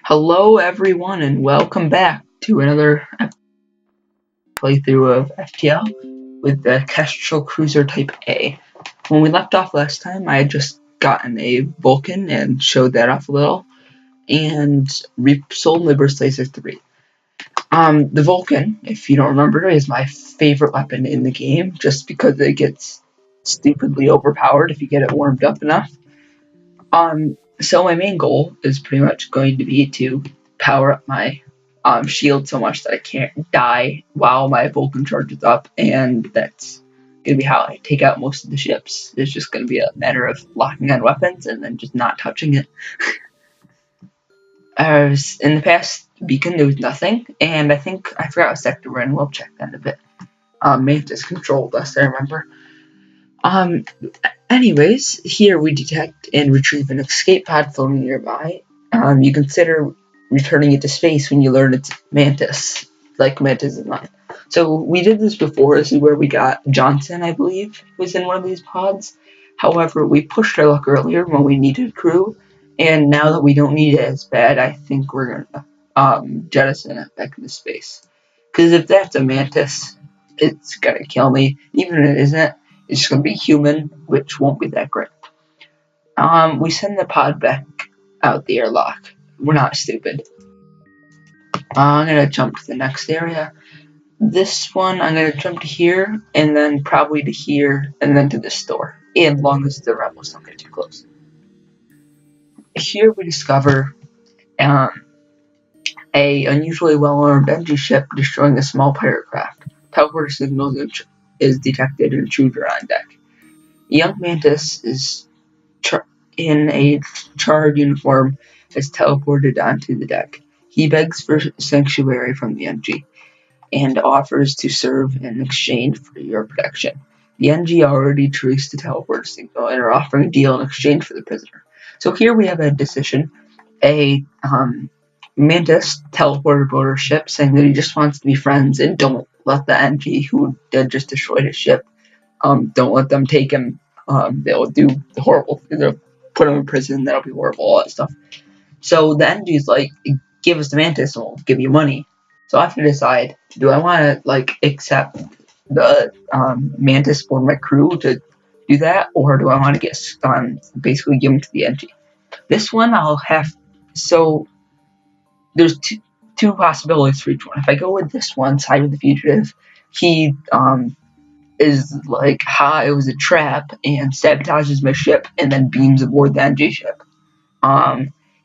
Hello, everyone, and welcome back to another playthrough of FTL with the Kestrel Cruiser Type A. When we left off last time, I had just gotten a Vulcan and showed that off a little, and sold my Burst Laser 3. The Vulcan, if you don't remember, is my favorite weapon in the game, just because it gets stupidly overpowered if you get it warmed up enough. So my main goal is pretty much going to be to power up my shield so much that I can't die while my Vulcan charges up, and that's going to be how I take out most of the ships. It's just going to be a matter of locking on weapons and then just not touching it. In the past beacon, there was nothing, and I think I forgot what sector we're in. We'll check that in a bit. Mantis controlled us, I remember. Anyways, here we detect and retrieve an escape pod floating nearby. You consider returning it to space when you learn it's Mantis, like Mantis is mine. So we did this before. This is where we got Johnson, I believe, was in one of these pods. However, we pushed our luck earlier when we needed crew, and now that we don't need it as bad, I think we're gonna jettison it back into space. Because if that's a Mantis, it's gonna kill me. Even if it isn't, it's just gonna be human, which won't be that great. We send the pod back out the airlock. We're not stupid. I'm gonna jump to the next area. This one, I'm gonna jump to here, and then probably to here, and then to this door. As long as the rebels don't get too close. Here we discover a unusually well-armed NG ship destroying a small pirate craft. Teleporter signals is detected and intruder on deck. Young Mantis is in a charred uniform is teleported onto the deck. He begs for sanctuary from the NG and offers to serve in exchange for your protection. The NG already traced the teleporter signal and are offering a deal in exchange for the prisoner. So here we have a decision. A Mantis teleporter boater ship saying that he just wants to be friends and don't let the NG who just destroyed his ship, don't let them take him. They'll do the horrible. They'll put him in prison. That'll be horrible. All that stuff. So the NG's like, give us the Mantis and we'll give you money. So I have to decide, do I want to accept the Mantis for my crew to do that, or do I want to get basically give them to the NG? This one I'll have. So there's two possibilities for each one. If I go with this one, side with the fugitive, he is like, ha, it was a trap, and sabotages my ship and then beams aboard the NG ship.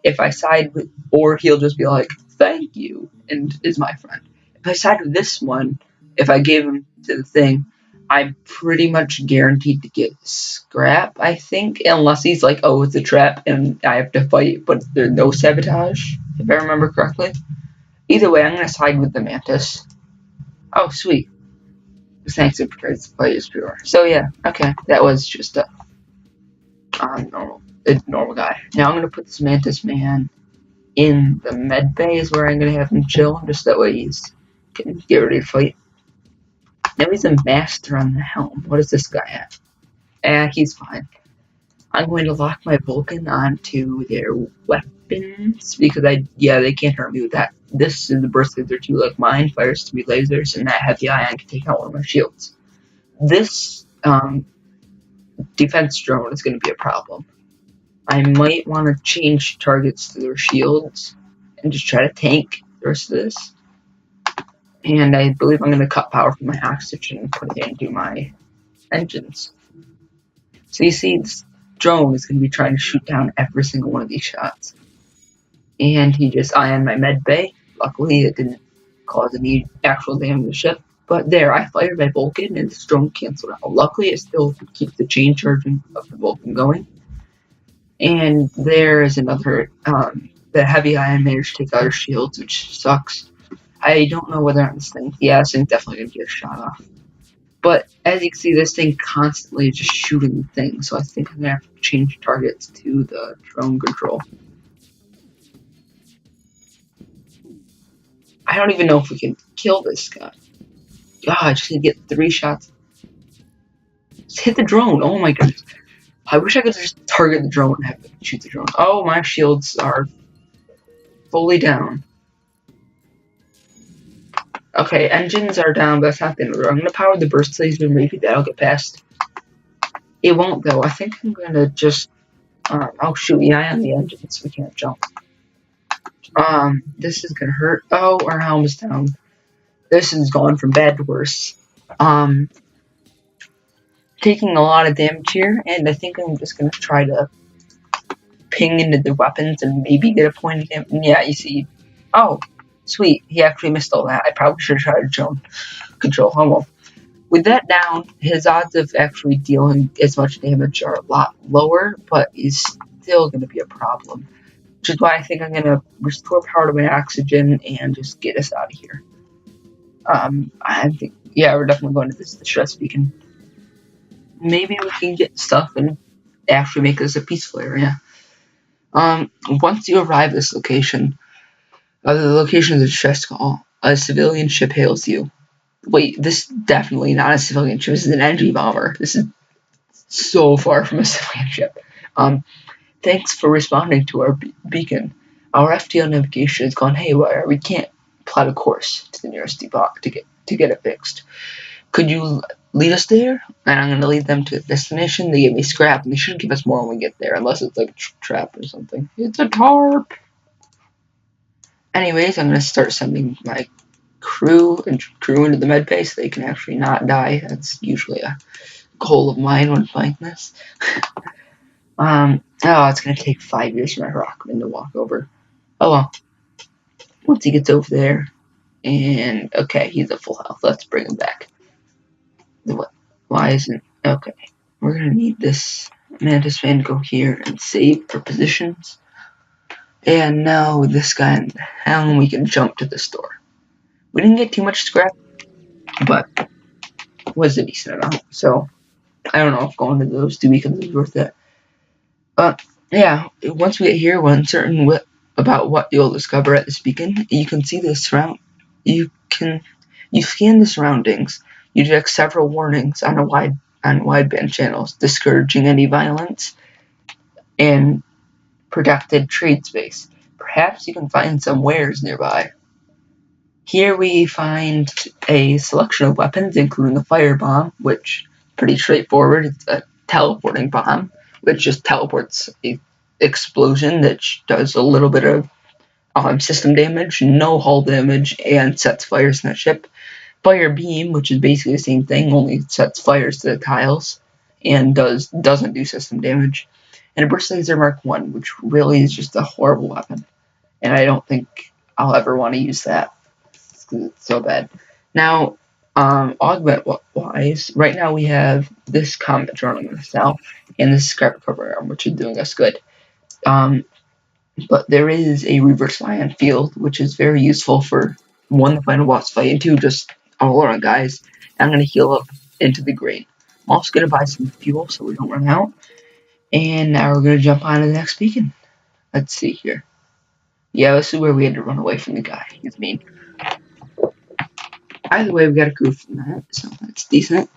If I side with, or he'll just be like, thank you, and is my friend. If I side with this one, if I give him to the thing, I'm pretty much guaranteed to get scrap, I think, unless he's like, oh, it's a trap and I have to fight, but there's no sabotage, if I remember correctly. Either way, I'm going to side with the Mantis. Oh, sweet. Thanks for praise the play is pure. So yeah, okay, that was just a normal guy. Now I'm gonna put this Mantis man in the med bay is where I'm gonna have him chill, just that way he can get ready to fight. Now he's a master on the helm. What does this guy have? He's fine. I'm going to lock my Vulcan onto their weapons because they can't hurt me with that. This is the burst laser 2 like mine, fires 3 lasers, and that heavy ion can take out one of my shields. This defense drone is going to be a problem. I might want to change targets to their shields and just try to tank the rest of this. And I believe I'm going to cut power from my oxygen and put it into my engines. So you see, this drone is going to be trying to shoot down every single one of these shots. And he just ioned my med bay. Luckily, it didn't cause any actual damage to the ship. But there, I fired my Vulcan and this drone canceled out. Luckily, it still keeps the chain charging of the Vulcan going. And there is another, the heavy ion managed to take out her shields, which sucks. I don't know whether or not this thing, yeah, this thing's definitely going to get shot off. But as you can see, this thing constantly is just shooting things, so I think I'm going to have to change targets to the drone control. I don't even know if we can kill this guy. God, I just need to get 3 shots. Just hit the drone, oh my goodness. I wish I could just target the drone and have it shoot the drone. Oh, my shields are fully down. Okay, engines are down, but that's not the end of the road. I'm gonna power the burst laser, maybe that'll get past. It won't though. I think I'm gonna just oh shoot, yeah, on the engines, we can't jump. This is gonna hurt. Oh, our helm's down. This has gone from bad to worse. Taking a lot of damage here, and I think I'm just gonna try to ping into the weapons and maybe get a point of damage. Yeah, you see. Oh, sweet. He actually missed all that. I probably should have tried to control. Oh well. With that down, his odds of actually dealing as much damage are a lot lower, but he's still going to be a problem. Which is why I think I'm going to restore power to my oxygen and just get us out of here. I think, yeah, we're definitely going to this distress beacon. Maybe we can get stuff and actually make this a peaceful area. Once you arrive at this location, the location of the distress call, a civilian ship hails you. Wait, this is definitely not a civilian ship. This is an energy bomber. This is so far from a civilian ship. Thanks for responding to our beacon. Our FTL navigation has gone haywire. We can't plot a course to the nearest depot to get it fixed. Could you lead us there? And I'm going to lead them to a destination. They give me scrap, and they should give us more when we get there, unless it's like a trap or something. It's a tarp! Anyways, I'm going to start sending my crew into the med bay so they can actually not die. That's usually a goal of mine when playing this. Oh, it's gonna take 5 years for my Rockman to walk over. Oh well. Once he gets over there, and okay, he's at full health. Let's bring him back. What? Why isn't okay? We're gonna need this Mantis fan to go here and save our positions. And now with this guy in the helm, we can jump to the store. We didn't get too much scrap, but it was a decent amount. So I don't know if going to those 2 weekends is worth it. Yeah, once we get here, we're uncertain about what you'll discover at this beacon. You can see the you scan the surroundings. You detect several warnings on wideband channels, discouraging any violence and protected trade space. Perhaps you can find some wares nearby. Here we find a selection of weapons, including a firebomb, which is pretty straightforward. It's a teleporting bomb, which just teleports a explosion that does a little bit of system damage, no hull damage, and sets fires in the ship. Fire beam, which is basically the same thing, only sets fires to the tiles and doesn't do system damage. And a burst laser Mark I, which really is just a horrible weapon, and I don't think I'll ever want to use that because it's so bad. Now, augment wise, right now we have this combat drone I'm going to sell, and this scrap recovery arm, which is doing us good. But there is a reverse ion field, which is very useful for 1, the final boss fight, and 2, just all around guys. I'm going to heal up into the green. I'm also going to buy some fuel so we don't run out. And now we're going to jump on to the next beacon. Let's see here. Yeah, this is where we had to run away from the guy. He's mean. Either way, we got a crew from that, so that's decent.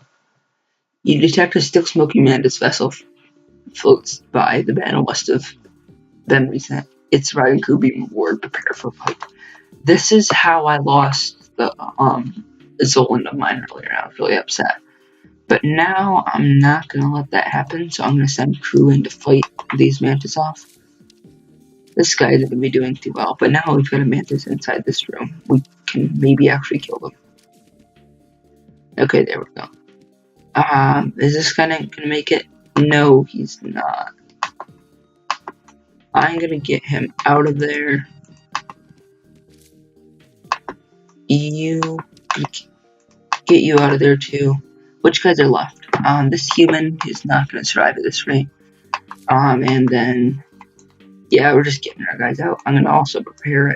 You detect a still smoking Mantis vessel floats by. The battle must have been recent. Its riding crew being rewarded. Prepare for fight. This is how I lost the Zolan of mine earlier. I was really upset. But now I'm not going to let that happen, so I'm going to send crew in to fight these Mantis off. This guy isn't going to be doing too well, but now we've got a Mantis inside this room. We can maybe actually kill them. Okay, there we go. Is this guy going to make it? No, he's not. I'm going to get him out of there. You get you out of there too. Which guys are left? This human is not going to survive at this rate. And then, yeah, we're just getting our guys out. I'm going to also prepare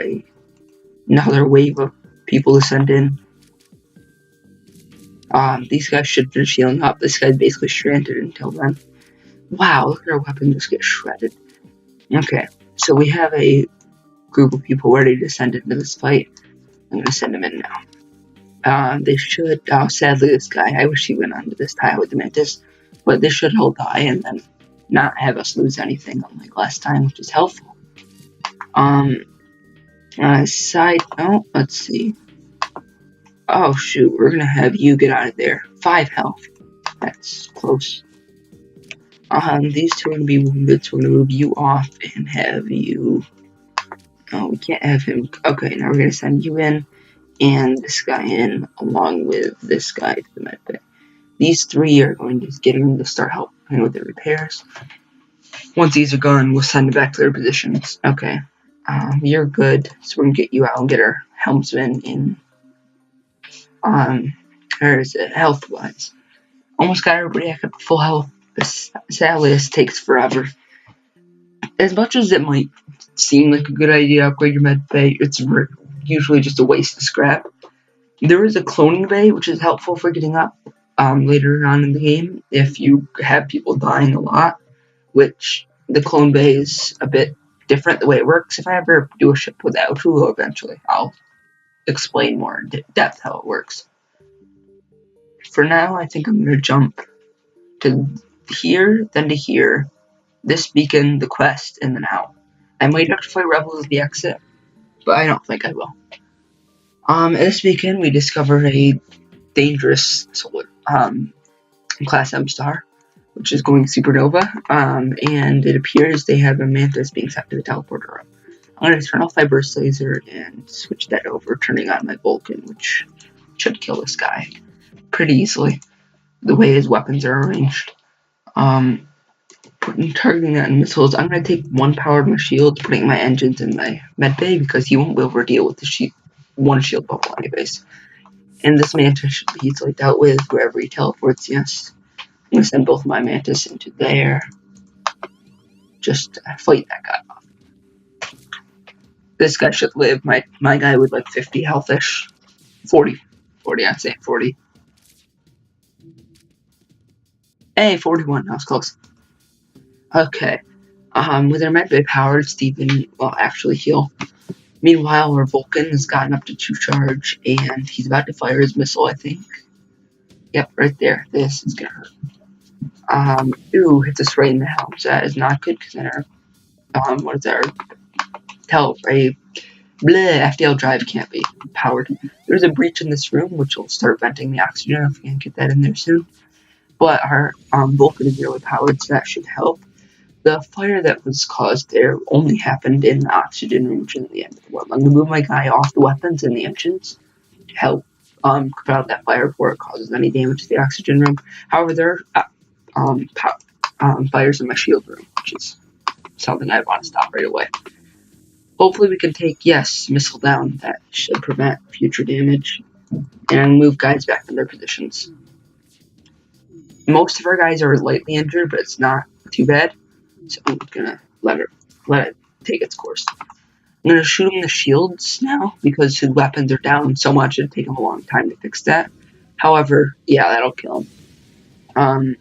another wave of people to send in. These guys should finish healing up. This guy's basically stranded until then. Wow, look at our weapon just get shredded. Okay, so we have a group of people ready to send into this fight. I'm going to send them in now. They should, sadly this guy, I wish he went onto this tile with the Mantis, but they should all die and then not have us lose anything unlike last time, which is helpful. Side note, let's see. Oh shoot, we're gonna have you get out of there. 5 health. That's close. These two are gonna be wounded, so we're gonna move you off and have you. Oh, we can't have him. Okay, now we're gonna send you in and this guy in along with this guy to the med bay. These three are going to get him to start helping with the repairs. Once these are gone, we'll send them back to their positions. Okay. You're good, so we're gonna get you out and get our helmsman in. Or is it health-wise? Almost got everybody back up to full health. Sadly, this takes forever. As much as it might seem like a good idea to upgrade your med bay, it's usually just a waste of scrap. There is a cloning bay, which is helpful for getting up later on in the game if you have people dying a lot, which the clone bay is a bit different the way it works. If I ever do a ship with Outro, eventually I'll explain more in depth how it works. For now, I think I'm going to jump to here, then to here, this beacon, the quest, and then out. I might have to fight rebels at the exit, but I don't think I will. At this beacon, we discovered a dangerous solar class M star, which is going supernova, and it appears they have a mantis being sent to the teleporter room. I'm going to turn off my burst laser and switch that over, turning on my Vulcan, which should kill this guy pretty easily, the way his weapons are arranged. Targeting that in missiles, I'm going to take one power of my shield, putting my engines in my med bay, because he won't be able to deal with the one shield bubble anyways. And this mantis should be easily dealt with wherever he teleports, yes. I'm going to send both my mantis into there. Just fight that guy off. This guy should live. My guy with like 50 health-ish. 40, I'd say 40. Hey, 41, that was close. Okay. With our med bay powered, Stephen will actually heal. Meanwhile, our Vulcan has gotten up to 2 charge, and he's about to fire his missile, I think. Yep, right there. This is gonna hurt. Ooh, hits us right in the helm, so that is not good, because then our, what is our FDL drive can't be powered. There's a breach in this room, which will start venting the oxygen if we can get that in there soon. But our Vulcan is really powered, so that should help. The fire that was caused there only happened in the oxygen room, which is at the end of the world. I'm going to move my guy off the weapons and the engines to help put out that fire before it causes any damage to the oxygen room. However, there are fires in my shield room, which is something I want to stop right away. Hopefully we can take, yes, missile down. That should prevent future damage. And move guys back in their positions. Most of our guys are lightly injured, but it's not too bad. So I'm gonna let it take its course. I'm gonna shoot him in the shields now because his weapons are down so much it'd take him a long time to fix that. However, yeah, that'll kill him.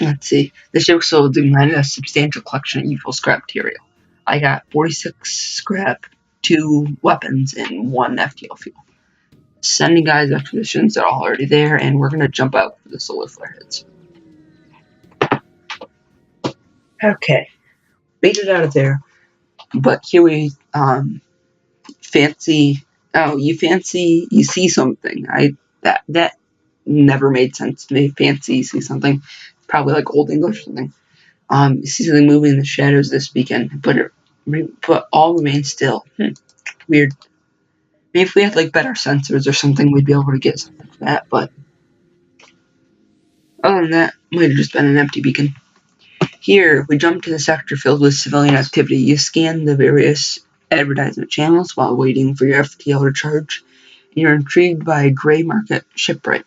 Let's see. The ship also demanded a substantial collection of useful scrap material. I got 46 scrap, 2 weapons, and 1 FTL fuel. Sending guys expeditions that are already there, and we're gonna jump out for the solar flare heads. Okay, made it out of there, but here we fancy. Oh, you see something? That never made sense to me. Fancy, you see something? Probably like Old English or something. You see something moving in the shadows this weekend, but all remains still. Weird. Maybe if we had like better sensors or something, we'd be able to get something for that. But other than that, might have just been an empty beacon. Here, we jump to the sector filled with civilian activity. You scan the various advertisement channels while waiting for your FTL to charge, and you're intrigued by a gray market shipwright.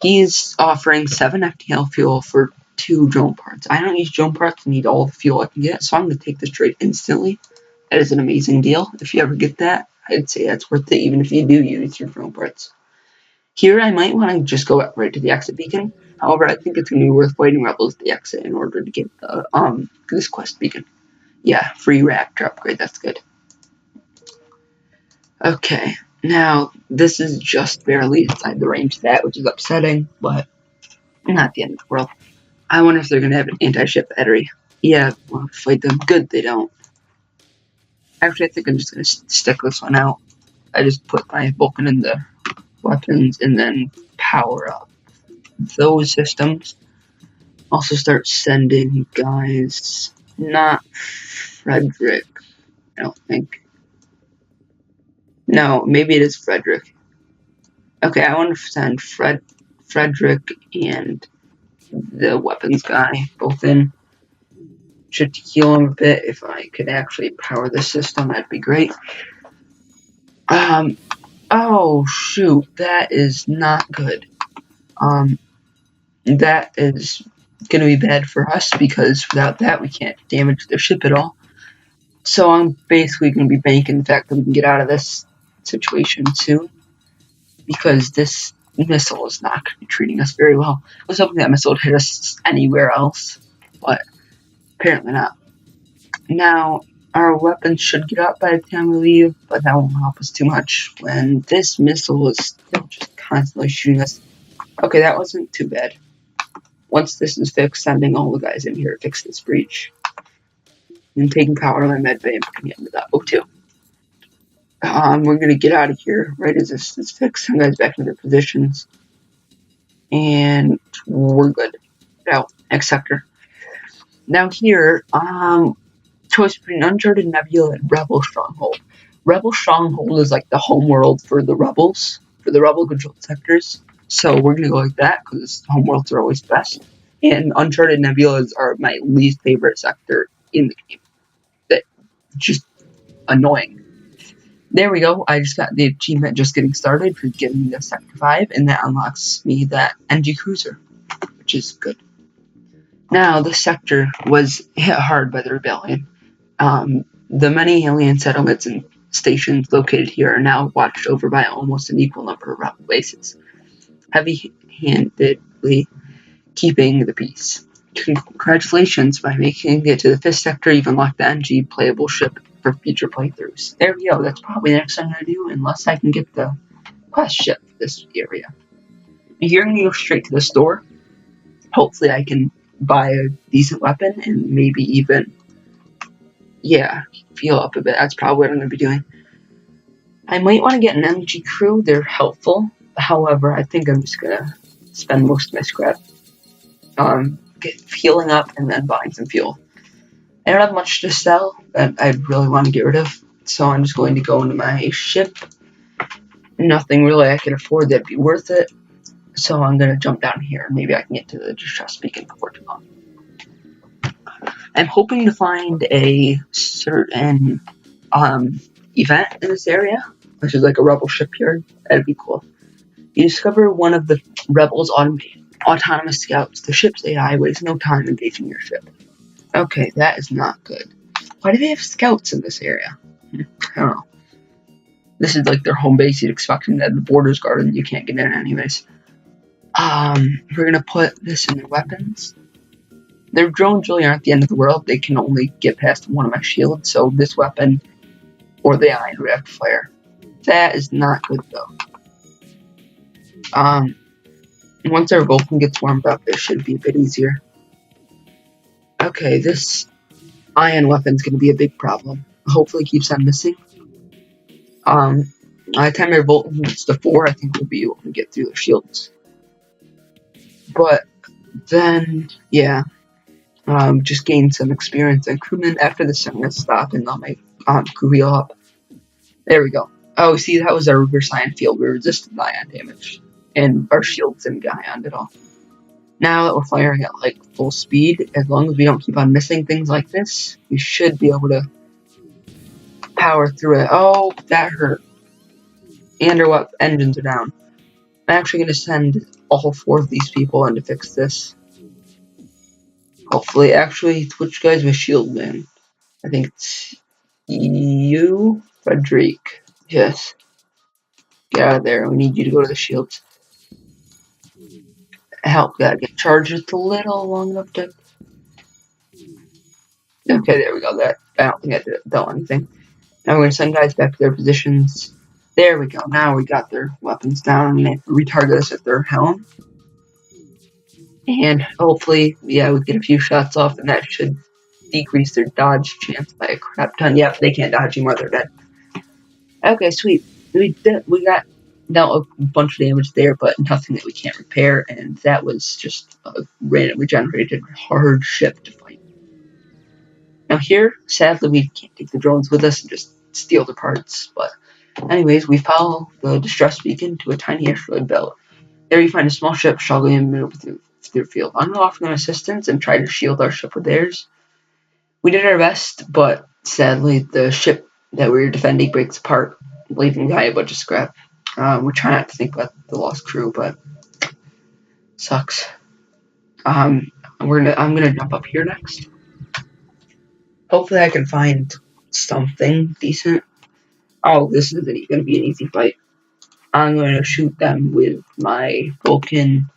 He's offering 7 FTL fuel for 2 drone parts. I don't use drone parts and need all the fuel I can get, so I'm going to take this trade instantly. That is an amazing deal. If you ever get that, I'd say that's worth it, even if you do use your drone parts. Here, I might want to just go right to the exit beacon. However, I think it's going to be worth fighting rebels at the exit in order to get the this quest beacon. Yeah, free reactor upgrade, that's good. Okay, now this is just barely inside the range of that, which is upsetting, but not the end of the world. I wonder if they're going to have an anti-ship battery. Yeah, well, fight them. Good, they don't. Actually, I think I'm just going to stick this one out. I just put my Vulcan in the weapons and then power up those systems. Also start sending guys, not Frederick, I don't think. No, maybe it is Frederick. Okay, I want to send Frederick and the weapons guy both in. Should heal him a bit. If I could actually power the system, that'd be great. Oh shoot, that is not good. That is gonna be bad for us because without that we can't damage their ship at all. So I'm basically gonna be banking the fact that we can get out of this situation soon, because this missile is not gonna be treating us very well. I was hoping that missile would hit us anywhere else, but apparently not. Now, our weapons should get up by the time we leave, but that won't help us too much when this missile is still just constantly shooting us. Okay, that wasn't too bad. Once this is fixed, sending all the guys in here to fix this breach. And taking power to my med bay and putting it into that O2. We're going to get out of here right as this is fixed. Send guys back into their positions. And we're good. Out. Next sector. Now here, choice between Uncharted Nebula and Rebel Stronghold. Rebel Stronghold is like the homeworld for the rebels, for the rebel controlled sectors. So we're gonna go like that because homeworlds are always best. And Uncharted Nebulas are my least favorite sector in the game. That just annoying. There we go. I just got the achievement just getting started for getting the Sector 5, and that unlocks me that NG Cruiser, which is good. Now, this sector was hit hard by the rebellion. The many alien settlements and stations located here are now watched over by almost an equal number of rebel bases, heavy-handedly keeping the peace. Congratulations, by making it to the 5th sector, you've unlocked the NG playable ship for future playthroughs. There we go, that's probably the next thing I'm going to do, unless I can get the quest ship for this area. You're going to go straight to the store. Hopefully I can buy a decent weapon and maybe even, heal up a bit. That's probably what I'm going to be doing. I might want to get an MG crew. They're helpful. However, I think I'm just going to spend most of my scrap healing up and then buying some fuel. I don't have much to sell that I really want to get rid of, so I'm just going to go into my ship. Nothing really I can afford that'd be worth it, so I'm going to jump down here. Maybe I can get to the distress beacon before too long. I'm hoping to find a certain event in this area, which is like a rebel shipyard. That'd be cool. You discover one of the rebels' autonomous scouts. The ship's AI wastes no time engaging your ship. Okay, that is not good. Why do they have scouts in this area? I don't know. This is like their home base. You'd expect them to have the borders guarded and you can't get in anyways. We're going to put this in their weapons. Their drones really aren't the end of the world. They can only get past one of my shields, so this weapon or the iron would have to fire. That is not good though. Once our Vulcan gets warmed up, it should be a bit easier. Okay, this ion weapon's going to be a big problem. Hopefully it keeps on missing. By the time our Vulcan gets to 4, I think we'll be able to get through the shields. But then, just gain some experience and crewmen. After this, I'm going to stop and let my crew heal up. There we go. Oh, see, that was our reverse ion field. We resisted ion damage. And our shields didn't get ioned at all. Now that we're firing at like full speed, as long as we don't keep on missing things like this, we should be able to power through it. Oh, that hurt. And our engines are down. I'm actually going to send all 4 of these people in to fix this. Hopefully, actually, which guy's my shield man? I think it's you, Frederick. Yes. Get out of there. We need you to go to the shields. Help that get charged just a little long enough to. Okay, there we go. That I don't think I did anything. Now we're going to send guys back to their positions. There we go. Now we got their weapons down and they retarget us at their helm. And hopefully, we get a few shots off, and that should decrease their dodge chance by a crap ton. Yep, they can't dodge anymore, they're dead. Okay, sweet. We got dealt a bunch of damage there, but nothing that we can't repair, and that was just a randomly generated hard ship to fight. Now here, sadly, we can't take the drones with us and just steal the parts, but anyways, we follow the distress beacon to a tiny asteroid belt. There you find a small ship struggling to maneuver through the field. I'm going to offer them assistance and try to shield our ship with theirs. We did our best, but sadly, the ship that we were defending breaks apart, leaving behind a bunch of scrap. We're trying not to think about the lost crew, but sucks. I'm gonna jump up here next. Hopefully, I can find something decent. Oh, this isn't going to be an easy fight. I'm going to shoot them with my Vulcan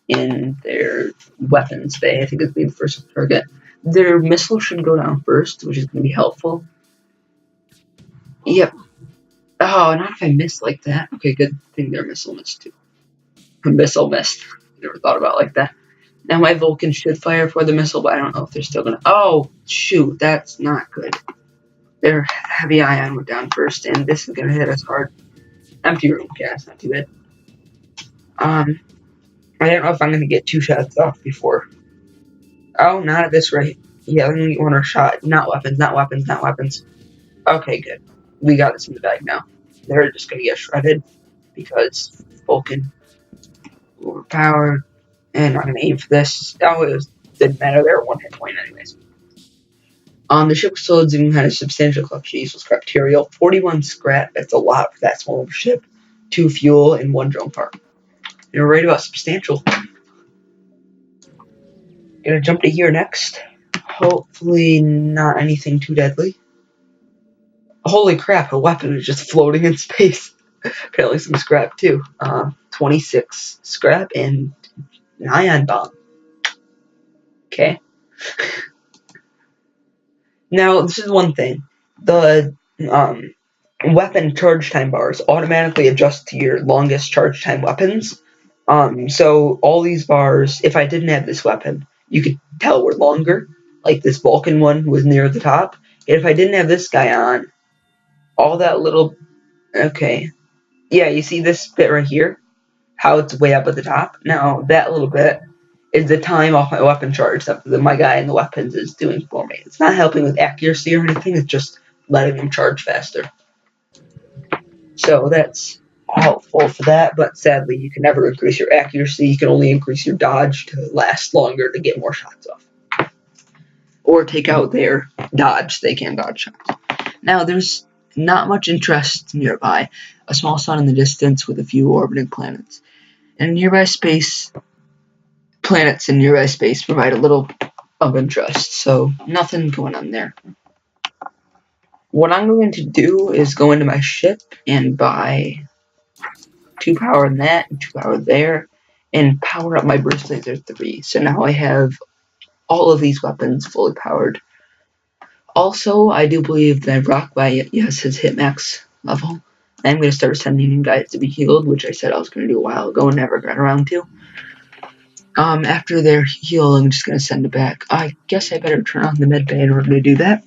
in their weapons bay. I think it's the first target. Their missile should go down first, which is going to be helpful. Yep. Oh, not if I miss like that. Okay, good thing their missile missed too. Missile missed. Never thought about it like that. Now my Vulcan should fire for the missile, but I don't know if they're still going to... Oh, shoot. That's not good. Their heavy ion went down first, and this is going to hit us hard. Empty room. Yeah, it's not too bad. I don't know if I'm going to get 2 shots off before. Oh, not at this rate. Yeah, let me get 1 more shot. Not weapons, not weapons, not weapons. Okay, good. We got this in the bag now. They're just going to get shredded because Vulcan overpowered. And I'm going to aim for this. Oh, didn't matter. They were 1 hit point anyways. The ship was still exhibiting had a substantial collection of useless scrap material. 41 scrap. That's a lot for that small of a ship. 2 fuel and 1 drone part. You're right about substantial. Gonna jump to here next. Hopefully not anything too deadly. Holy crap, a weapon is just floating in space. Apparently some scrap too. 26 scrap and an ion bomb. Okay. Now, this is one thing. The weapon charge time bars automatically adjust to your longest charge time weapons. So all these bars, if I didn't have this weapon, you could tell were longer. Like this Vulcan one was near the top. And if I didn't have this guy on, all that little... Okay. Yeah, you see this bit right here? How it's way up at the top? Now, that little bit is the time off my weapon charge that my guy in the weapons is doing for me. It's not helping with accuracy or anything, it's just letting them charge faster. So that's helpful for that, but sadly you can never increase your accuracy. You can only increase your dodge to last longer to get more shots off. Or take out their dodge. They can dodge shots. Now there's not much interest nearby. A small sun in the distance with a few orbiting planets. And nearby space... Planets in nearby space provide a little of interest, so nothing going on there. What I'm going to do is go into my ship and buy 2 power in that and 2 power there, and power up my burst laser 3. So now I have all of these weapons fully powered. Also, I do believe that Rockby, yes, has hit max level. I'm going to start sending in guys to be healed, which I said I was going to do a while ago and never got around to. After they're healed, I'm just going to send it back. I guess I better turn on the med bay in order to do that.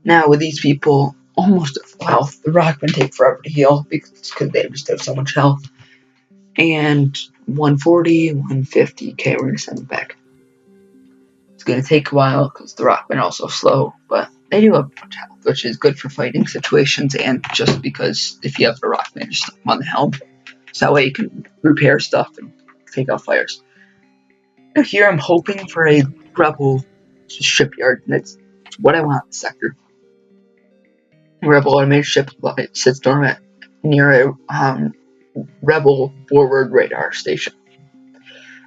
Now, with these people almost at full health, the Rockmen take forever to heal because they just have so much health. And 140, 150, okay, we're going to send them back. It's going to take a while because the Rockmen are also slow, but they do have a bunch of health, which is good for fighting situations and just because if you have a Rockman, just stick them on the helm. So that way you can repair stuff and take out fires. Now here I'm hoping for a rebel shipyard, and that's what I want in the sector. A rebel automated ship sits dormant near a rebel forward radar station.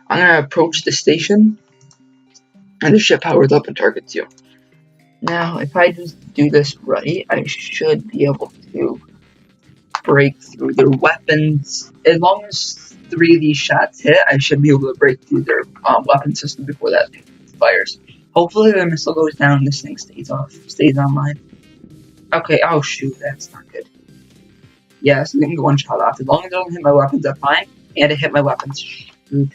I'm going to approach the station, and the ship powers up and targets you. Now, if I just do this right, I should be able to break through their weapons. As long as 3 of these shots hit, I should be able to break through their weapon system before that fires. Hopefully the missile goes down and this thing stays online. Okay, oh shoot, that's not good. Yeah, so they can go 1 shot off. As long as it doesn't hit my weapons, that's fine. And it hit my weapons. Shoot.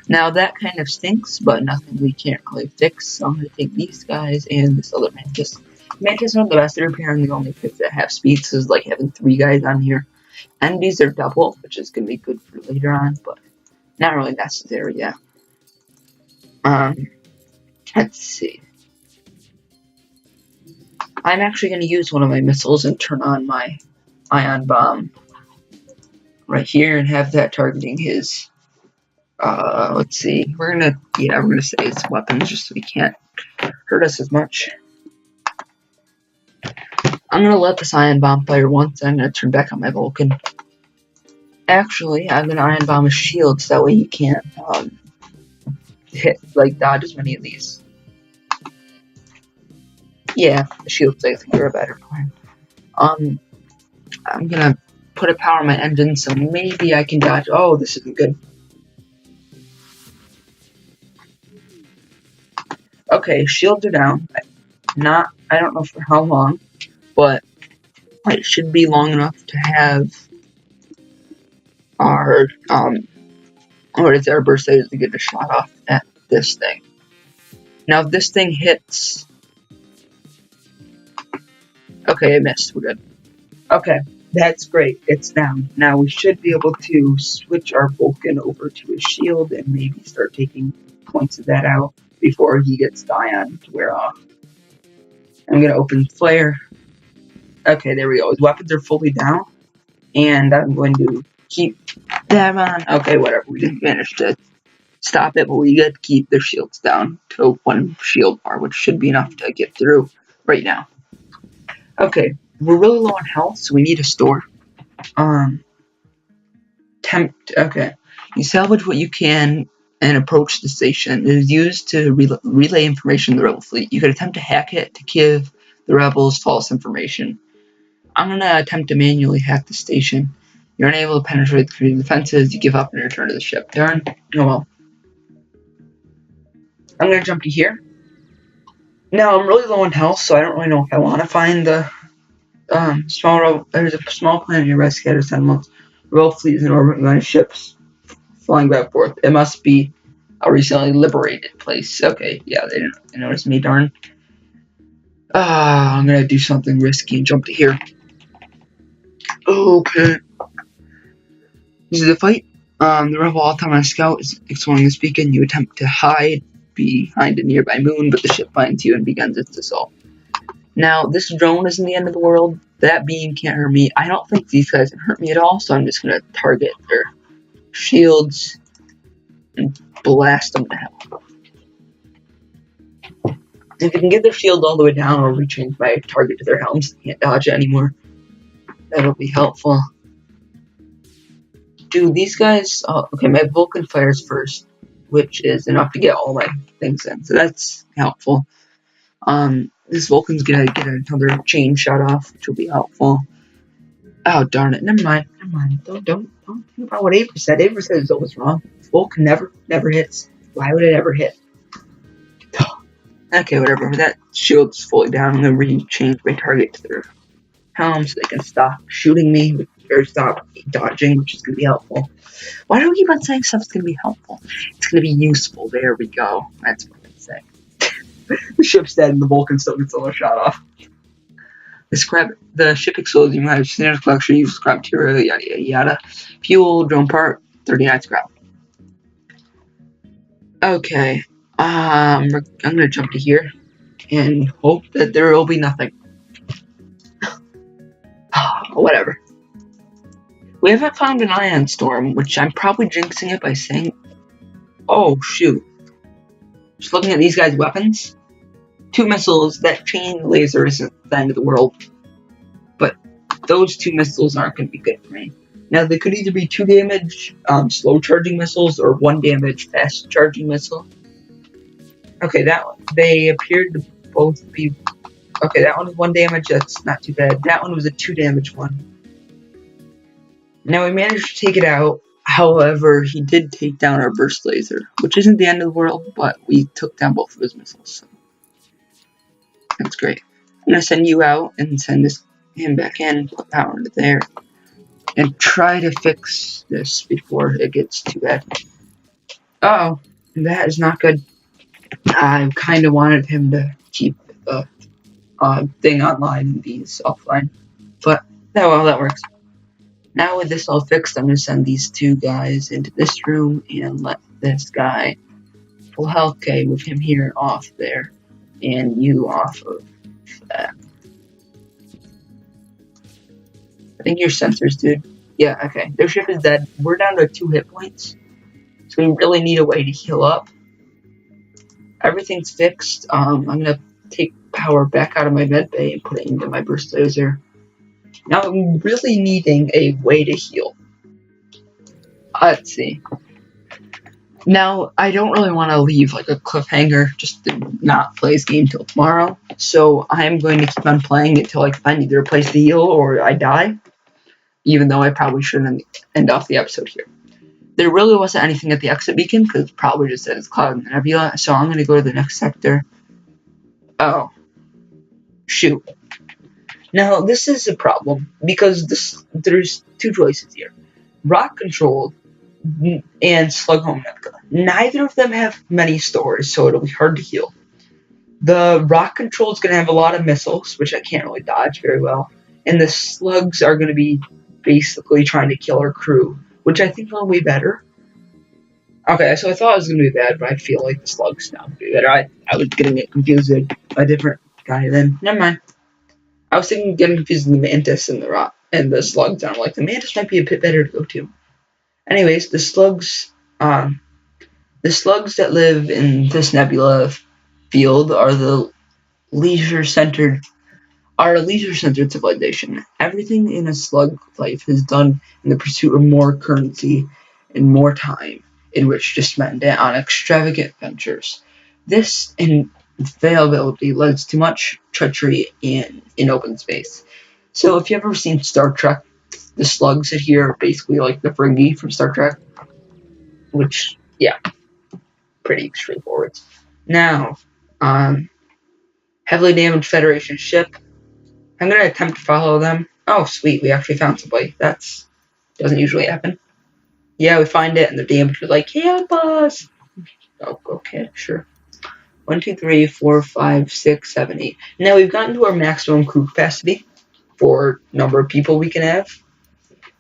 Now that kind of stinks, but nothing we can't really fix. So I'm gonna take these guys and this other mantis. Mantis are the best. They're apparently the only pits that have speed, so it's like having 3 guys on here. And these are double, which is gonna be good for later on, but not really necessary, yeah. Um, let's see. I'm actually gonna use one of my missiles and turn on my ion bomb right here and have that targeting his. Let's see. We're gonna say it's weapons just so he can't hurt us as much. I'm gonna let this ion bomb fire once, and I'm gonna turn back on my Vulcan. Actually, I'm gonna ion bomb his shield so that way he can't dodge as many of these. Yeah, the shields I think are a better plan. I'm gonna put a power on my engine so maybe I can dodge. Oh, this isn't good. Okay, shields are down. I don't know for how long, but it should be long enough to have our our burst laser to get a shot off at this thing. Now if this thing hits, okay, I missed. We're good. Okay, that's great. It's down. Now we should be able to switch our Vulcan over to his shield and maybe start taking points of that out before he gets the ion to wear off. I'm gonna open flare. Okay, there we go. His weapons are fully down, and I'm going to keep them on. Okay, whatever. We didn't manage to stop it, but we did keep their shields down to 1 shield bar, which should be enough to get through right now. Okay, we're really low on health, so we need a store. Okay. You salvage what you can and approach the station. It is used to relay information to the rebel fleet. You could attempt to hack it to give the rebels false information. I'm gonna attempt to manually hack the station. You're unable to penetrate the defenses. You give up and return to the ship. Darn. Oh well. I'm gonna jump to here. Now I'm really low on health, so I don't really know if I want to find the there's a small planet nearby scattered settlements. Rebel fleet is in orbit with many ships flying back and forth. It must be a recently liberated place. Okay, yeah, they didn't notice me, darn. I'm gonna do something risky and jump to here. Okay. This is a fight. The rebel autonomous scout is exploring this beacon. You attempt to hide behind a nearby moon, but the ship finds you and begins its assault. Now, this drone isn't the end of the world. That beam can't hurt me. I don't think these guys can hurt me at all, so I'm just gonna target their shields and blast them to hell. If you can get their shield all the way down or rechange my target to their helms, they can't dodge it anymore. That'll be helpful. Do these guys... okay, my Vulcan fires first, which is enough to get all my things in, so that's helpful. This Vulcan's gonna get another chain shot off, which will be helpful. Oh, darn it. Never mind. Don't think about what Avery said. Avery said it's always wrong. Vulcan never hits. Why would it ever hit? Okay, whatever. That shield's fully down. I'm gonna rechange my target to their helm so they can stop shooting me or stop dodging, which is gonna be helpful. Why do we keep on saying stuff's gonna be helpful? It's gonna be useful. There we go. That's what I'm saying. The ship's dead and the Vulcan still gets a little shot off. The ship explodes. You might have standard collection, use scrap material, yada yada yada. Fuel, drone part, 39 scrap. Okay. I'm gonna jump to here and hope that there will be nothing. Whatever. We haven't found an ion storm, which I'm probably jinxing it by saying. Oh shoot. Just looking at these guys' weapons. 2 missiles, that chain laser isn't the end of the world. But those 2 missiles aren't going to be good for me. Now, they could either be 2 damage slow charging missiles or 1 damage fast charging missile. Okay, that one. They appeared to both be... Okay, that one was 1 damage, that's not too bad. That one was a 2 damage one. Now, we managed to take it out. However, he did take down our burst laser, which isn't the end of the world, but we took down both of his missiles. So. That's great. I'm going to send you out and send him back in, put power into there, and try to fix this before it gets too bad. Oh, that is not good. I kind of wanted him to keep the thing online and these offline, but oh well, that works. Now with this all fixed, I'm going to send these two guys into this room and let this guy full health. Okay, with him here off there, and you off of that. I think your sensors, dude. Yeah, okay. Their ship is dead. We're down to 2 hit points, so we really need a way to heal up. Everything's fixed. I'm gonna take power back out of my med bay and put it into my burst laser. Now I'm really needing a way to heal. Let's see. Now, I don't really want to leave like a cliffhanger just to not play this game till tomorrow, so I'm going to keep on playing until I find either a place to heal or I die, even though I probably shouldn't end off the episode here. There really wasn't anything at the exit beacon, because it's probably just that it's Cloud and Nebula, so I'm going to go to the next sector. Oh. Shoot. Now, this is a problem, because there's 2 choices here. Rock Control and Slug Home Nebula. Neither of them have many stores, so it'll be hard to heal. The Rock Control is going to have a lot of missiles, which I can't really dodge very well. And the Slugs are going to be basically trying to kill our crew, which I think will be better. Okay, so I thought it was going to be bad, but I feel like the Slugs now will be better. I was getting it confused with a different guy then. Never mind. I was thinking getting confused with the Mantis and the Rock and the Slugs. And I'm like, the Mantis might be a bit better to go to. Anyways, the slugs that live in this nebula field are the leisure-centered civilization. Everything in a slug life is done in the pursuit of more currency and more time, in which to spend it on extravagant ventures. This availability leads to much treachery in open space. So if you've ever seen Star Trek, the slugs in here are basically like the Ferengi from Star Trek, which, yeah, pretty straightforward. Now, heavily damaged Federation ship. I'm going to attempt to follow them. Oh, sweet, we actually found somebody. That's doesn't usually happen. Yeah, we find it, and the damage is like, help us! Oh, okay, sure. 1, 2, 3, 4, 5, 6, 7, 8. Now we've gotten to our maximum crew capacity for number of people we can have,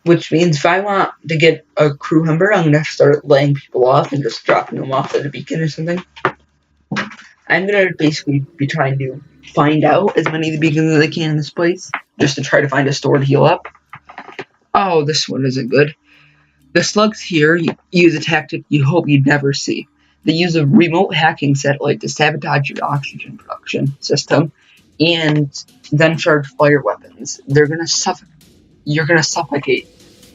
which means if I want to get a crew member, I'm going to have to start laying people off and just dropping them off at a beacon or something. I'm going to basically be trying to find out as many of the beacons as I can in this place, just to try to find a store to heal up. Oh, this one isn't good. The slugs here use a tactic you hope you'd never see. They use a remote hacking satellite to sabotage your oxygen production system, and then charge fire weapons. You're gonna suffocate.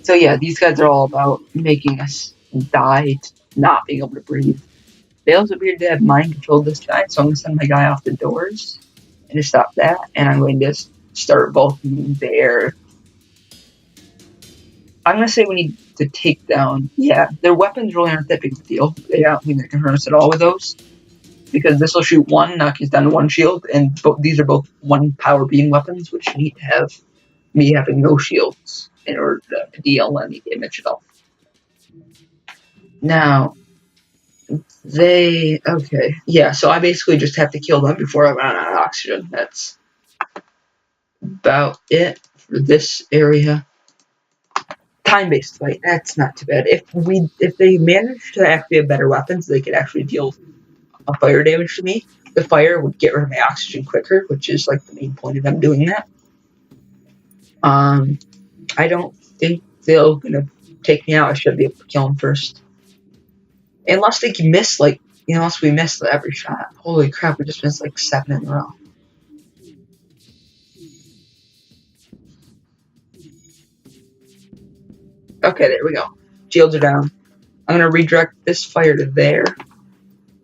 So yeah, these guys are all about making us die, not being able to breathe. They also appear to have mind controlled this guy, so I'm gonna send my guy off the doors and to stop that, and I'm going to start bulking there. I'm gonna say we need to take down. Yeah, their weapons really aren't that big of a deal. They don't mean they can hurt us at all with those, because this will shoot 1, knock us down to 1 shield, and these are both 1 power beam weapons, which need to have me having no shields in order to deal any damage at all. Now, okay, yeah, so I basically just have to kill them before I run out of oxygen. That's about it for this area. Time-based fight, that's not too bad. If they manage to actually have better weapons, they could actually deal fire damage to me. The fire would get rid of my oxygen quicker, which is like the main point of them doing that. I don't think they're gonna take me out. I should be able to kill them first. Unless they can miss, unless we miss every shot. Holy crap, we just missed 7 in a row. Okay, there we go. Shields are down. I'm gonna redirect this fire to there,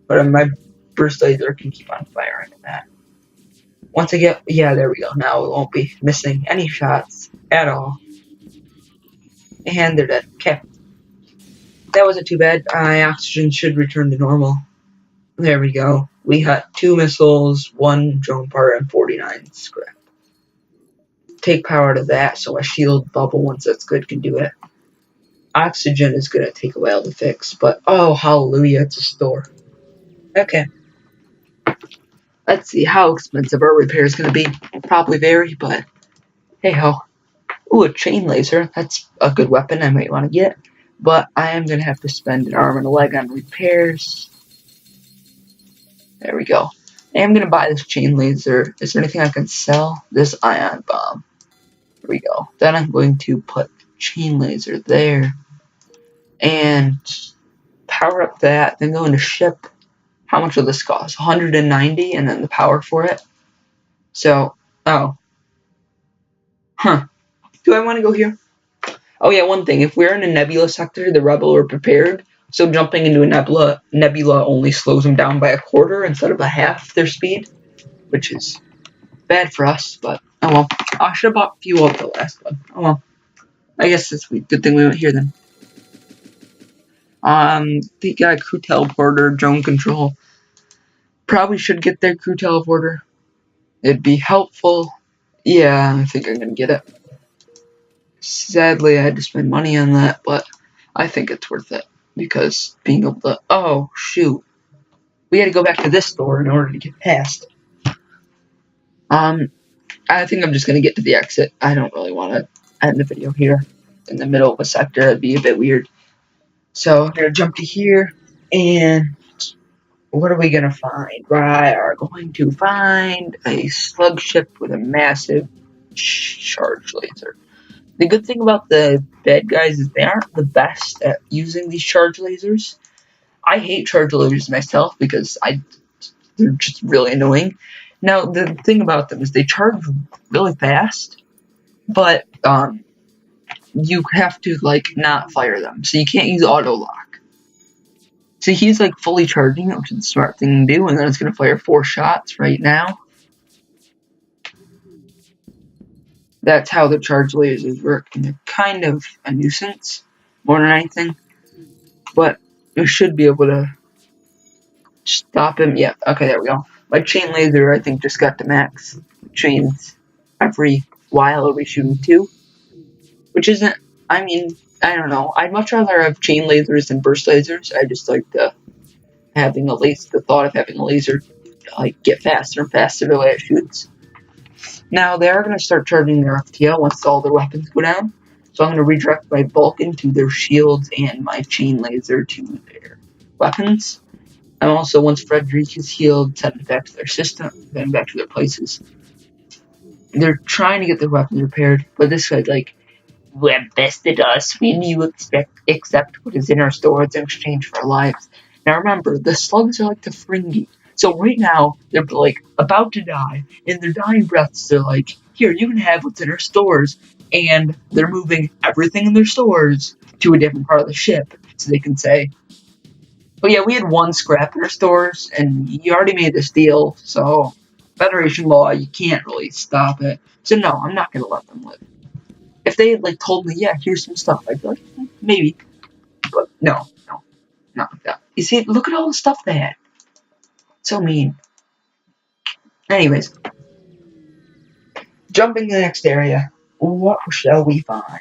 but my burst laser can keep on firing at that. Once I get, yeah, there we go. Now we won't be missing any shots at all. And they're dead. Okay. That wasn't too bad. My oxygen should return to normal. There we go. We got 2 missiles, 1 drone part, and 49 scrap. Take power out of that, so a shield bubble, once that's good, can do it. oxygen is gonna take a while to fix, but oh hallelujah, it's a store. Okay. Let's see how expensive our repair is gonna be. Probably vary, but hey ho. Ooh, a chain laser. That's a good weapon I might want to get. But I am gonna have to spend an arm and a leg on repairs. There we go. I am gonna buy this chain laser. Is there anything I can sell? This ion bomb. There we go. Then I'm going to put chain laser there. And power up that, then go into ship. How much will this cost? 190, and then the power for it. So, oh. Huh. Do I want to go here? Oh yeah, one thing. If we're in a nebula sector, the rebel are prepared. So jumping into a nebula only slows them down by a quarter instead of a half their speed. Which is bad for us, but oh well. I should have bought fuel at the last one. Oh well. I guess it's a good thing we went here then. They got a crew teleporter, drone control. Probably should get their crew teleporter. It'd be helpful. Yeah, I think I'm gonna get it. Sadly, I had to spend money on that, but I think it's worth it. Because being able to... Oh, shoot. We had to go back to this store in order to get past. I think I'm just gonna get to the exit. I don't really want to end the video here. In the middle of a sector, that'd be a bit weird. So, I'm gonna jump to here, and... What are we gonna find? We are going to find a slug ship with a massive charge laser. The good thing about the bad guys is they aren't the best at using these charge lasers. I hate charge lasers myself because they're just really annoying. Now, the thing about them is they charge really fast, but you have to, like, not fire them. So you can't use auto lock. See, he's like fully charging it, which is a smart thing to do, and then it's going to fire 4 shots right now. That's how the charge lasers work, and they're kind of a nuisance, more than anything. But we should be able to stop him. Yeah, okay, there we go. My chain laser, I think, just got to max, which means every while it'll be shooting 2. Which isn't, I mean... I don't know. I'd much rather have chain lasers than burst lasers. I just like the thought of having a laser like get faster and faster the way it shoots. Now they are going to start charging their FTL once all their weapons go down. So I'm going to redirect my Vulcan to their shields and my chain laser to their weapons. I'm also, once Frederick is healed, send it back to their system, then back to their places. They're trying to get their weapons repaired, but this guy's like, "You have bested us when you accept what is in our stores in exchange for our lives." Now remember, the slugs are like the Ferengi. So right now, they're like about to die. In their dying breaths, they're like, "Here, you can have what's in our stores." And they're moving everything in their stores to a different part of the ship. So they can say, "Oh yeah, we had 1 scrap in our stores, and you already made this deal. So, Federation law, you can't really stop it. So no, I'm not going to let them live." If they had, like, told me, "Yeah, here's some stuff," I'd be like, maybe. But no, not like that. You see, look at all the stuff they had. So mean. Anyways. Jumping to the next area. What shall we find?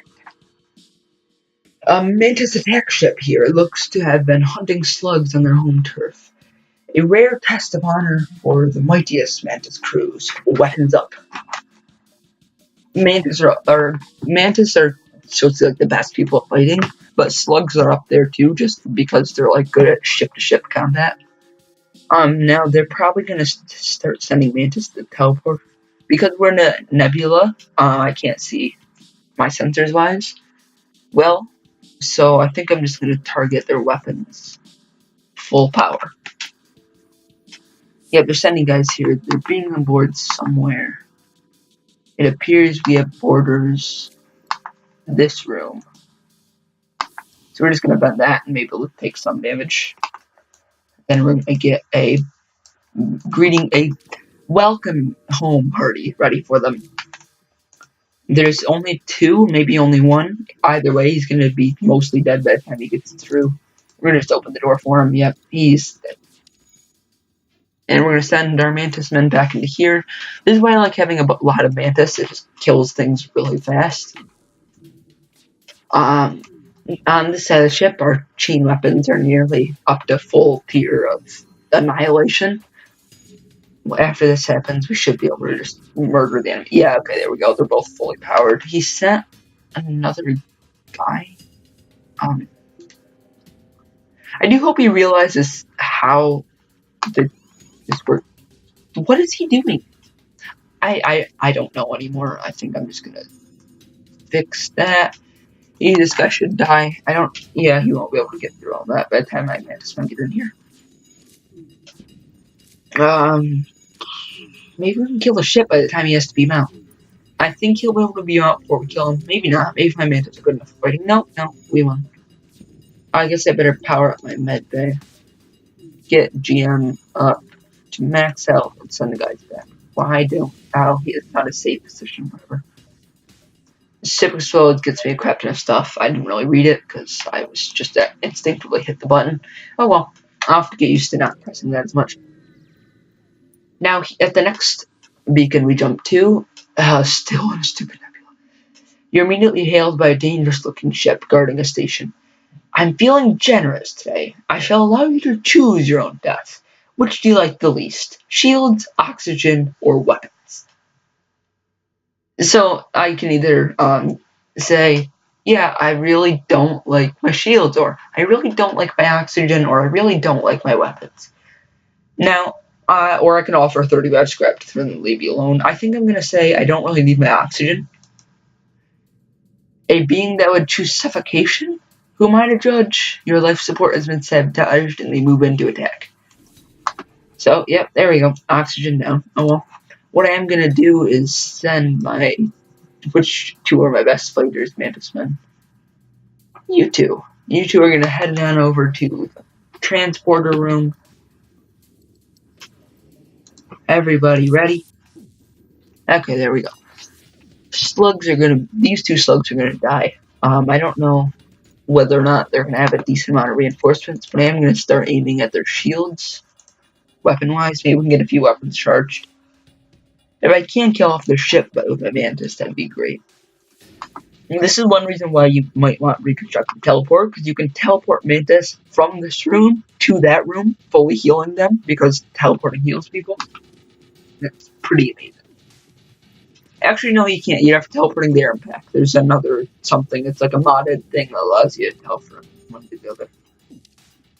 A Mantis attack ship here looks to have been hunting slugs on their home turf. A rare test of honor for the mightiest Mantis crews. Weapons up. Mantis are supposed to be like the best people at fighting, but slugs are up there too, just because they're like good at ship-to-ship combat. Now they're probably gonna start sending Mantis to teleport because we're in a nebula. I can't see my sensors wise. Well, so I think I'm just gonna target their weapons full power. Yeah, they're sending guys here. They're being on board somewhere. It appears we have borders this room. So we're just going to bend that and maybe it'll take some damage. Then we're going to get a welcome home party ready for them. There's only 2, maybe only 1. Either way, he's going to be mostly dead by the time he gets through. We're going to just open the door for him. Yep, he's dead. And we're going to send our Mantis men back into here. This is why I like having a lot of Mantis. It just kills things really fast. On this side of the ship, our chain weapons are nearly up to full tier of annihilation. After this happens, we should be able to just murder the enemy. Yeah, okay, there we go. They're both fully powered. He sent another guy. I do hope he realizes how this works. What is he doing? I don't know anymore. I think I'm just gonna fix that. This guy should die. Yeah, he won't be able to get through all that by the time I mantis man get in here. Maybe we can kill the ship by the time he has to beam out. I think he'll be able to beam out before we kill him. Maybe not. Maybe my mantis are good enough for fighting. No, we won. I guess I better power up my med bay. Get GM up to max health and send the guys back. Why don't? Oh, he is not a safe position, whatever. Super slow gets me a crap ton of stuff. I didn't really read it because I was just instinctively hit the button. Oh well, I'll have to get used to not pressing that as much. Now, at the next beacon we jump to, still in a stupid nebula, you're immediately hailed by a dangerous-looking ship guarding a station. I'm feeling generous today. I shall allow you to choose your own death. Which do you like the least? Shields, oxygen, or weapons? So I can either say, yeah, I really don't like my shields, or I really don't like my oxygen, or I really don't like my weapons. Now, or I can offer a 35 scrap to leave you alone. I think I'm going to say I don't really need my oxygen. A being that would choose suffocation? Who am I to judge? Your life support has been sabotaged and they move in to attack. So, yep, there we go. Oxygen down. Oh well. What I am going to do is send which two are my best fighters, Mantis Men? You two. You two are going to head on over to the transporter room. Everybody ready? Okay, there we go. These two slugs are going to die. I don't know whether or not they're going to have a decent amount of reinforcements, but I am going to start aiming at their shields. Weapon-wise, maybe we can get a few weapons charged. If I can kill off their ship with my mantis, that'd be great. And this is one reason why you might want reconstructed teleport, because you can teleport mantis from this room to that room, fully healing them, because teleporting heals people. That's pretty amazing. Actually, no, you can't. You have to teleporting their impact. There's another something. It's like a modded thing that allows you to teleport from one to the other.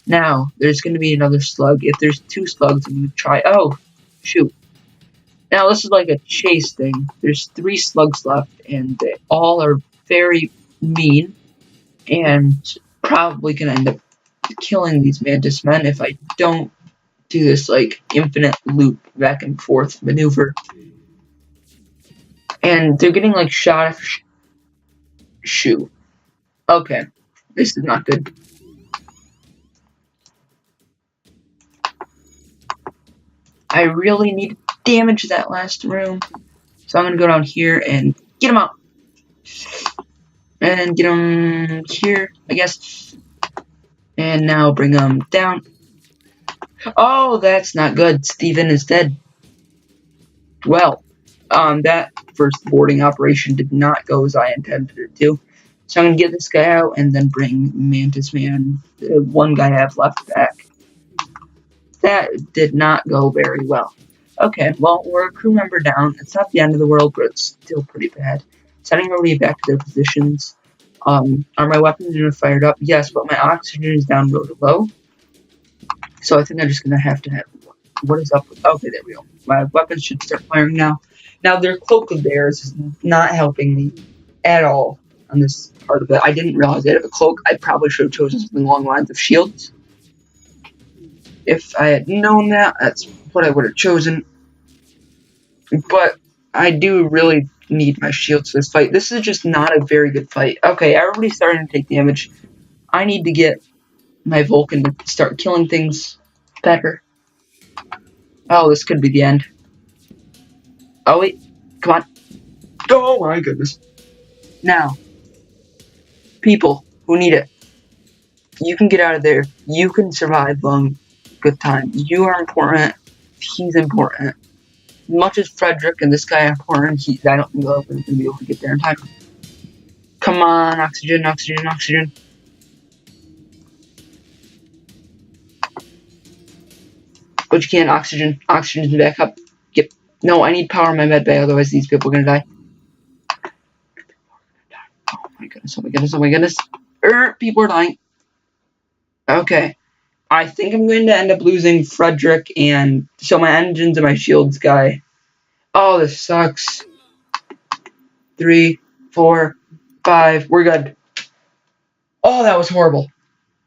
Now, there's going to be another slug. If there's two slugs, I'm going to try... Oh, shoot. Now, this is like a chase thing. There's 3 slugs left, and they all are very mean, and probably going to end up killing these mantis men if I don't do this, like, infinite loop back and forth maneuver. And they're getting, like, shot of shoe. Okay. This is not good. I really need to damage that last room. So I'm going to go down here and get him out. And get him here, I guess. And now bring him down. Oh, that's not good. Steven is dead. Well, that first boarding operation did not go as I intended it to. So I'm going to get this guy out and then bring Mantis Man, the one guy I have left, back. That did not go very well. Okay, well, we're a crew member down. It's not the end of the world, but it's still pretty bad. Sending everybody back to their positions. Are my weapons fired up? Yes, but my oxygen is down really low. So I think I'm just going to have... What is up with... Okay, there we go. My weapons should start firing now. Now, their cloak of theirs is not helping me at all on this part of it. I didn't realize they have a cloak. I probably should have chosen something along the lines of shields. If I had known that, that's what I would have chosen. But I do really need my shields for this fight. This is just not a very good fight. Okay, everybody's starting to take damage. I need to get my Vulcan to start killing things better. Oh, this could be the end. Oh, wait. Come on. Oh, my goodness. Now, people who need it, you can get out of there. You can survive long, good time. You are important. He's important. As much as Frederick and this guy are important, I don't think they're going to be able to get there in time. Come on, oxygen, oxygen, oxygen. But you can't. Oxygen. Oxygen's back up. Yep. No, I need power in my med bay, otherwise these people are gonna die. Oh my goodness, oh my goodness, oh my goodness. People are dying. Okay. I think I'm going to end up losing Frederick and so my engines and my shields guy. Oh, this sucks. 3, 4, 5. We're good. Oh, that was horrible.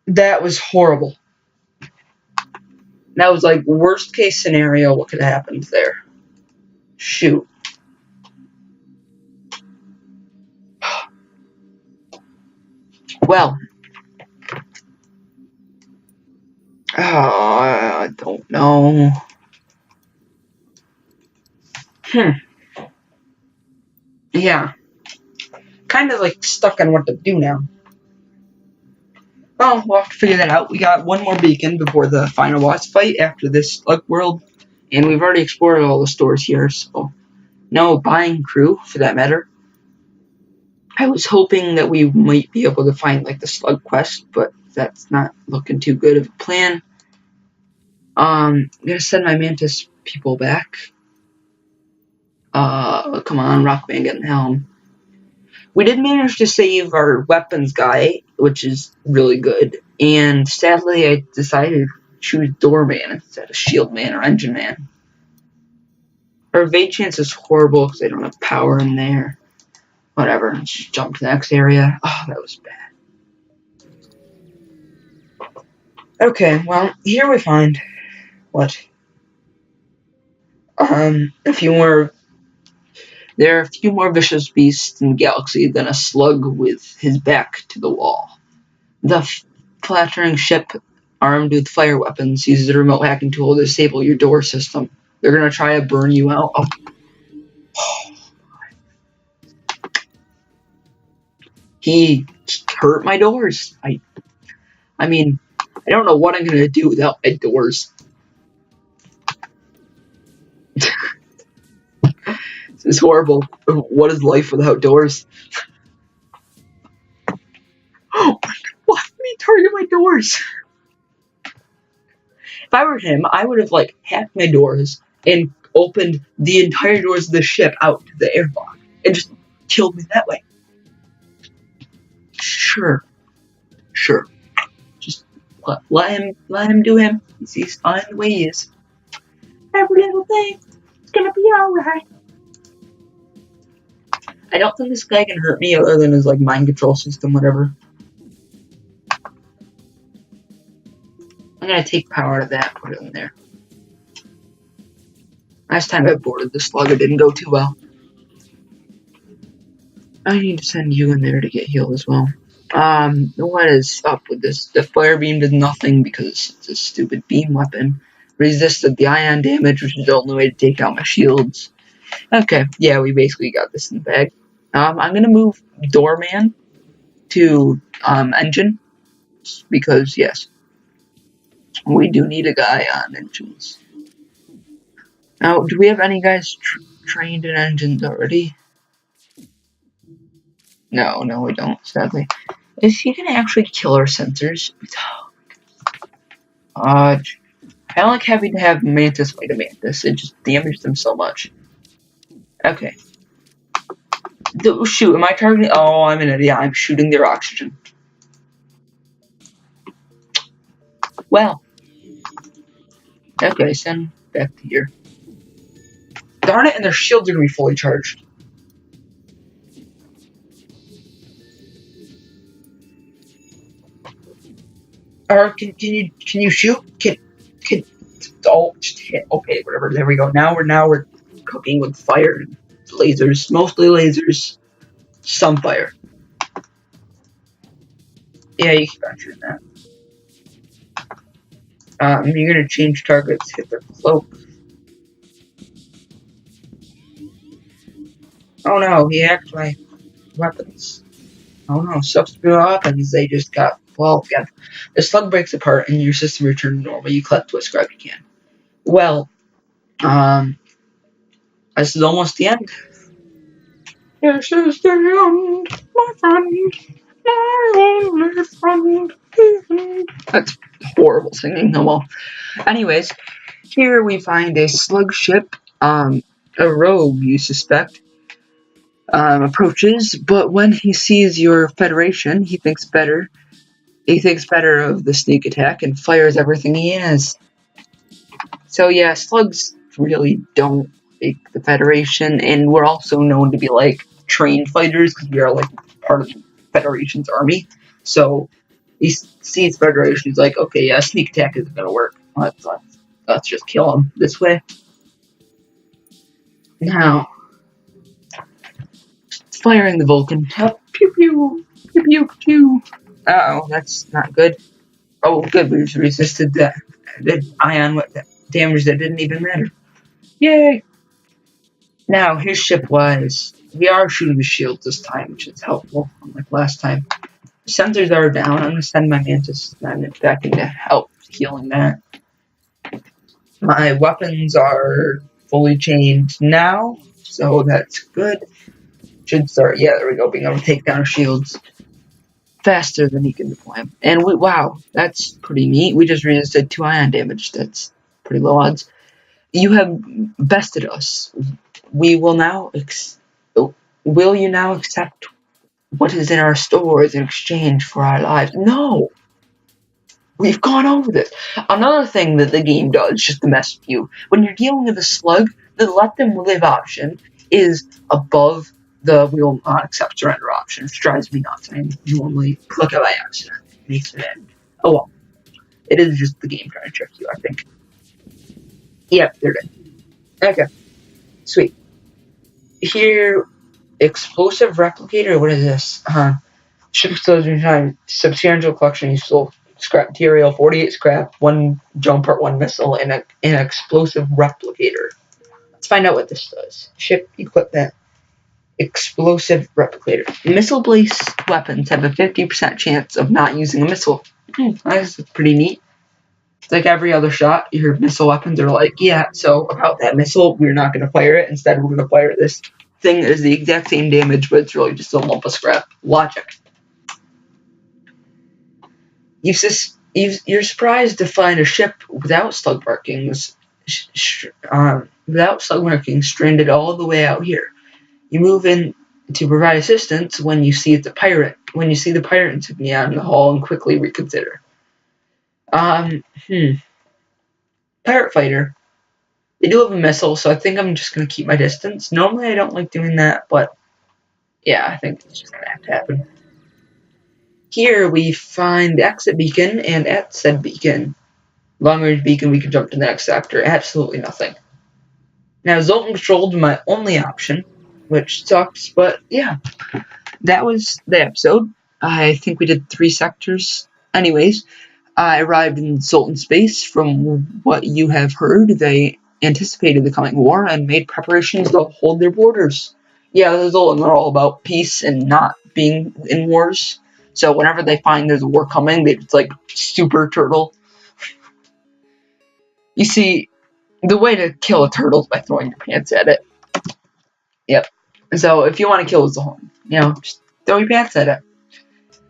That was horrible. That was like worst case scenario. What could have happened there? Shoot. Well. I don't know. Yeah. Kind of like stuck on what to do now. Well, we'll have to figure that out. We got one more beacon before the final boss fight after this slug world. And we've already explored all the stores here, so no buying crew for that matter. I was hoping that we might be able to find like the slug quest, but that's not looking too good of a plan. I'm gonna send my mantis people back. Come on, Rockman, get in the helm. We did manage to save our weapons guy, which is really good. And sadly, I decided to choose Doorman instead of Shield Man or Engine Man. Our evade chance is horrible because I don't have power in there. Whatever, let's just jump to the next area. Oh, that was bad. Okay, well, here we find what? There are a few more vicious beasts in the galaxy than a slug with his back to the wall. The flattering ship, armed with fire weapons, uses a remote hacking tool to disable your door system. They're gonna try to burn you out. Oh. He hurt my doors. I mean, I don't know what I'm gonna do without my doors. This is horrible. What is life without doors? Oh my god, why did he target my doors? If I were him, I would have like hacked my doors and opened the entire doors of the ship out to the airlock and just killed me that way. Sure. Just let him do him. He's fine the way he is. Every little thing is gonna be alright. I don't think this guy can hurt me other than his like mind control system, whatever. I'm gonna take power out of that, put it in there. Last time I boarded the slug, it didn't go too well. I need to send you in there to get healed as well. What is up with this? The fire beam did nothing because it's a stupid beam weapon. Resisted the ion damage, which is the only way to take out my shields. Okay, yeah, we basically got this in the bag. I'm gonna move Doorman to engine because yes, we do need a guy on engines. Now, do we have any guys trained in engines already? No, we don't, sadly. Is he gonna actually kill our sensors? I don't like having to have Mantis fight a Mantis. It just damages them so much. Okay. Shoot, am I targeting? Oh, I'm an idiot. I'm shooting their oxygen. Well. Okay, send back to here. Darn it, and their shields are gonna be fully charged. Or can you shoot? Oh, just hit. Okay, whatever. There we go. Now we're cooking with fire, lasers, mostly lasers, some fire. Yeah, you can start shooting that. You're gonna change targets, hit their cloak. Oh no, he hacked my weapons. Oh no, substitute weapons. They just got. Well, yeah. The slug breaks apart and your system returns to normal. You collect what scrap you can. Well, this is almost the end. This is the end, my friend. My only friend. That's horrible singing. No, well. Anyways, Here we find a slug ship, a rogue you suspect, approaches, but when he sees your Federation, he thinks better. He thinks better of the sneak attack and fires everything he has. So yeah, slugs really don't like the Federation, and we're also known to be like trained fighters because we are like part of the Federation's army. So he sees Federation, he's like, okay, yeah, sneak attack isn't gonna work. Let's just kill him this way. Now, firing the Vulcan. Pew pew pew pew pew. Uh oh, that's not good. Oh, good, we resisted the ion damage that didn't even matter. Yay! Now, his ship was... We are shooting the shield this time, which is helpful, unlike last time. Sensors are down. I'm going to send my Mantis back in to help healing that. My weapons are fully chained now, so that's good. Should start... Yeah, there we go. Being able to take down shields faster than he can deploy them. And wow, that's pretty neat. We just resisted 2 ion damage. That's pretty low odds. You have bested us. We will now will you now accept what is in our stores in exchange for our lives? No! We've gone over this. Another thing that the game does, just to mess with you, when you're dealing with a slug, the let them live option is above the we will not accept surrender option, which drives me nuts. I normally click it by accident. It makes it end. Oh well. It is just the game trying to trick you, I think. Yep, they're dead. Okay. Sweet. Here, explosive replicator. What is this? Ship explosion time. Substantial collection useful scrap material. 48 scrap. 1 drone part. 1 missile, and an explosive replicator. Let's find out what this does. Ship equipment. Explosive replicator. Missile-based weapons have a 50% chance of not using a missile. That's pretty neat. It's like every other shot, your missile weapons are like, yeah, so about that missile, we're not going to fire it. Instead, we're going to fire this thing that is the exact same damage, but it's really just a lump of scrap. Logic. You're surprised to find a ship without slug markings, stranded all the way out here. You move in to provide assistance when you see the pirate insignia in the hall and quickly reconsider. Pirate fighter. They do have a missile, so I think I'm just going to keep my distance. Normally I don't like doing that, but yeah, I think it's just going to have to happen. Here we find the exit beacon, and at said beacon, long-range beacon, we can jump to the next sector. Absolutely nothing. Now, Zoltan controlled my only option, which sucks, but yeah, that was the episode. I think we did 3 sectors. Anyways, I arrived in Zoltan space. From what you have heard, they anticipated the coming war and made preparations to hold their borders. Yeah, the Zoltan are all about peace and not being in wars. So whenever they find there's a war coming, they just like super turtle. You see, the way to kill a turtle is by throwing your pants at it. Yep. So if you want to kill a Zoltan, just throw your pants at it.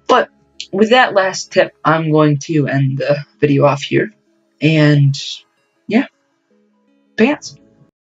But with that last tip, I'm going to end the video off here. And yeah, pants.